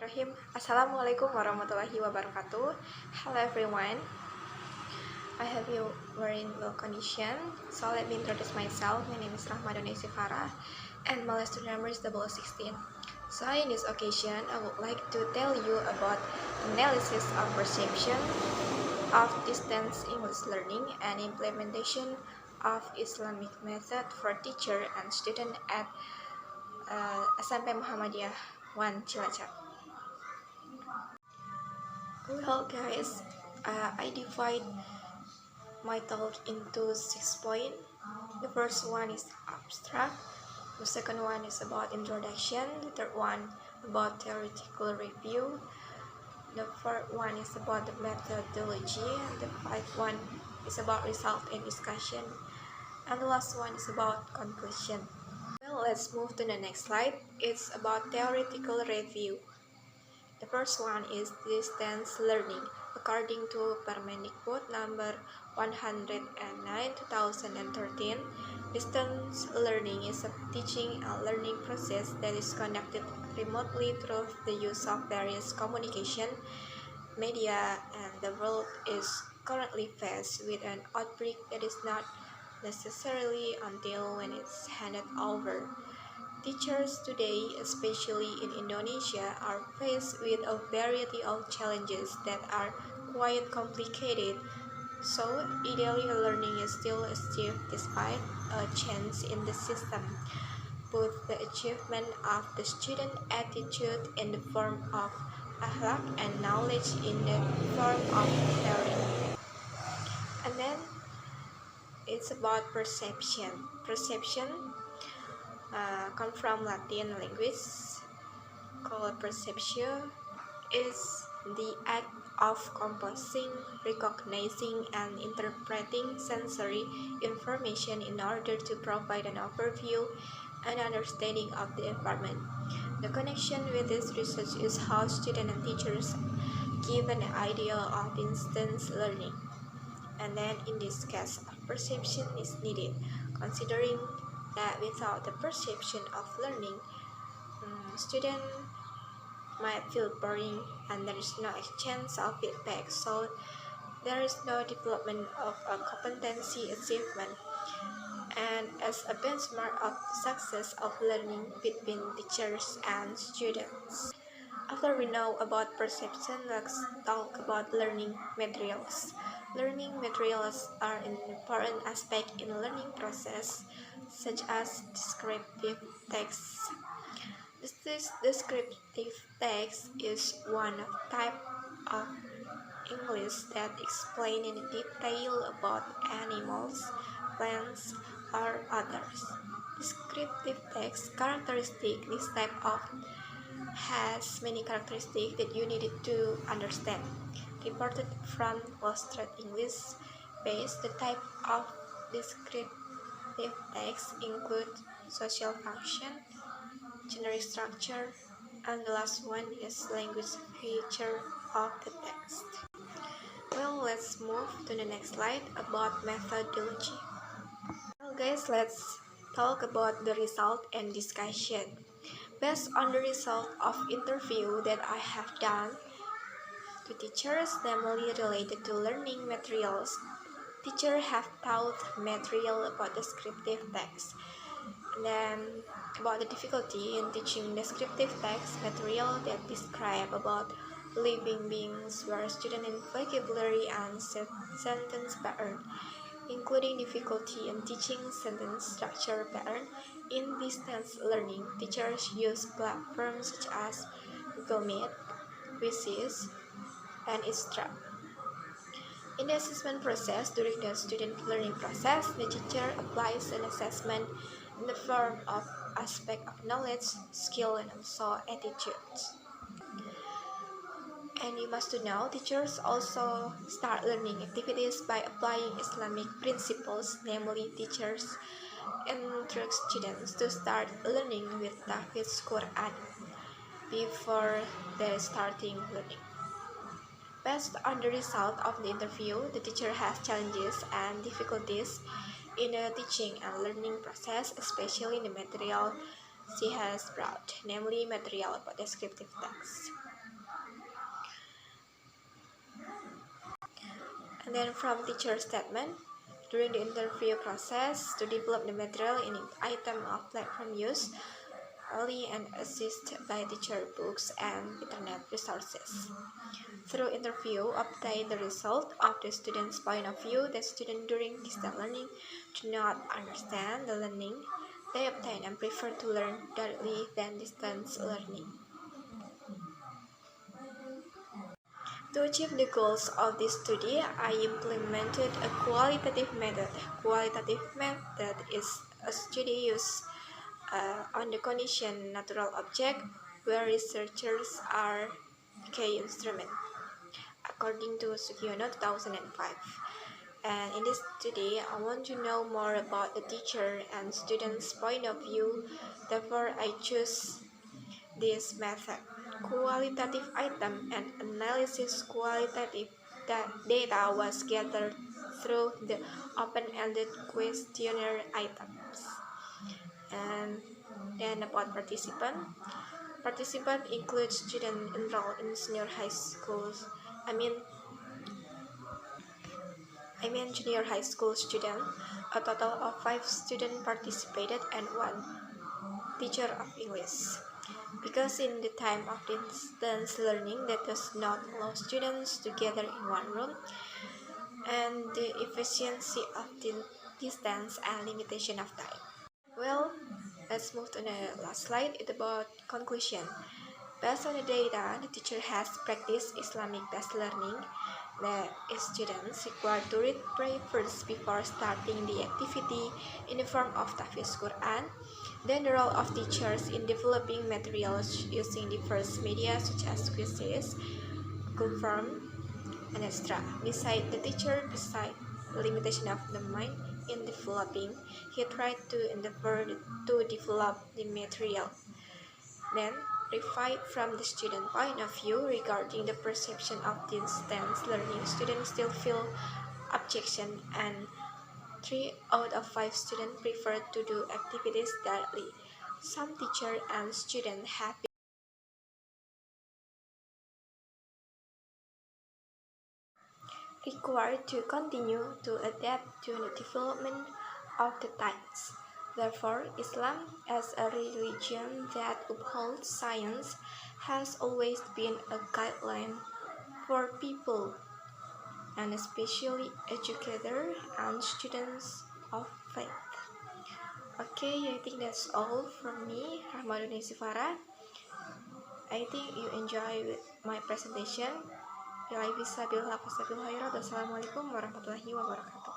Bismillahirrahmanirrahim. Assalamualaikum warahmatullahi wabarakatuh. Hello everyone. I hope you were in well condition. So let me introduce myself. My name is Rahmadani Sifara and my student number is 0016. So in this occasion, I would like to tell you about analysis of perception of distance English learning and implementation of Islamic method for teacher and student at SMP Muhammadiyah 1 Cilacap. Well guys, I divide my talk into 6 points. The first one is abstract, the second one is about introduction, the third one about theoretical review, the fourth one is about the methodology, the fifth one is about result and discussion, and the last one is about conclusion. Well, let's move to the next slide. It's about theoretical review. The first one is distance learning. According to Permendikbud number 109/2013, distance learning is a teaching and learning process that is conducted remotely through the use of various communication media, and the world is currently faced with an outbreak that is not necessarily until when it's handed over. Teachers today, especially in Indonesia, are faced with a variety of challenges that are quite complicated. So, ideally, learning is still achieved despite a change in the system. Both the achievement of the student attitude in the form of akhlak and knowledge in the form of theory. And then, it's about perception. Perception come from Latin language called perceptio, is the act of composing, recognizing, and interpreting sensory information in order to provide an overview and understanding of the environment. The connection with this research is how students and teachers give an idea of distance learning. And then in this case, perception is needed, considering that without the perception of learning, students might feel boring and there is no exchange of feedback, so there is no development of a competency achievement and as a benchmark of success of learning between teachers and students. After we know about perception, let's talk about learning materials. Learning materials are an important aspect in the learning process, such as descriptive text. This descriptive text is one type of English that explains in detail about animals, plants, or others. Descriptive text characteristic. This type of has many characteristics that you needed to understand. Reported from Wall Street English base, the type of descriptive text include social function, generic structure, and the last one is language feature of the text. Well, let's move to the next slide about methodology. Well guys, let's talk about the result and discussion. Based on the result of interview that I have done to teachers, namely related to learning materials, teachers have taught material about descriptive text. And then about the difficulty in teaching descriptive text material that describe about living beings where student in vocabulary and sentence pattern, including difficulty in teaching sentence structure pattern. In distance learning, teachers use platforms such as Google Meet, Quizzes, and Instruct. In the assessment process, during the student learning process, the teacher applies an assessment in the form of aspect of knowledge, skill, and also attitudes. And you must know, teachers also start learning activities by applying Islamic principles, namely teachers instruct students to start learning with Tahfidz Quran before they starting learning. Based on the result of the interview, the teacher has challenges and difficulties in the teaching and learning process, especially in the material she has brought, namely material about descriptive text. And then from teacher statement, during the interview process to develop the material in item of platform use, only and assisted by teacher books and internet resources. Through interview, obtain the result of the student's point of view that students during distance learning do not understand the learning they obtain and prefer to learn directly than distance learning. To achieve the goals of this study, I implemented a qualitative method. Qualitative method is a study used on the condition natural object where researchers are key instrument, according to Sugiono 2005. And in this study, I want to know more about the teacher and student's point of view. Therefore, I choose this method. Qualitative item and analysis. Qualitative data was gathered through the open-ended questionnaire items. And then about participant. Participant includes students enrolled in senior high schools. I mean junior high school student. A total of 5 students participated and 1 teacher of English. Because in the time of distance learning that does not allow students to gather in one room, and the efficiency of the distance and limitation of time. Well, let's move to the last slide. It's about conclusion. Based on the data, the teacher has practiced Islamic based learning. The students required to read prayer first before starting the activity in the form of Tahfiz Quran. Then the role of teachers in developing materials using diverse media such as quizzes, Google Form, and etc. Beside the teacher, beside the limitation of the mind in developing, he tried to endeavor to develop the material. Then, refined from the student point of view regarding the perception of distance learning, students still feel objection, and 3 out of 5 students prefer to do activities directly. Some teachers and students have been required to continue to adapt to the development of the times. Therefore, Islam, as a religion that upholds science, has always been a guideline for people, and especially educators and students of faith. Okay, I think that's all from me, Rahmaduni Sifara. I think you enjoy my presentation. Assalamualaikum warahmatullahi wabarakatuh.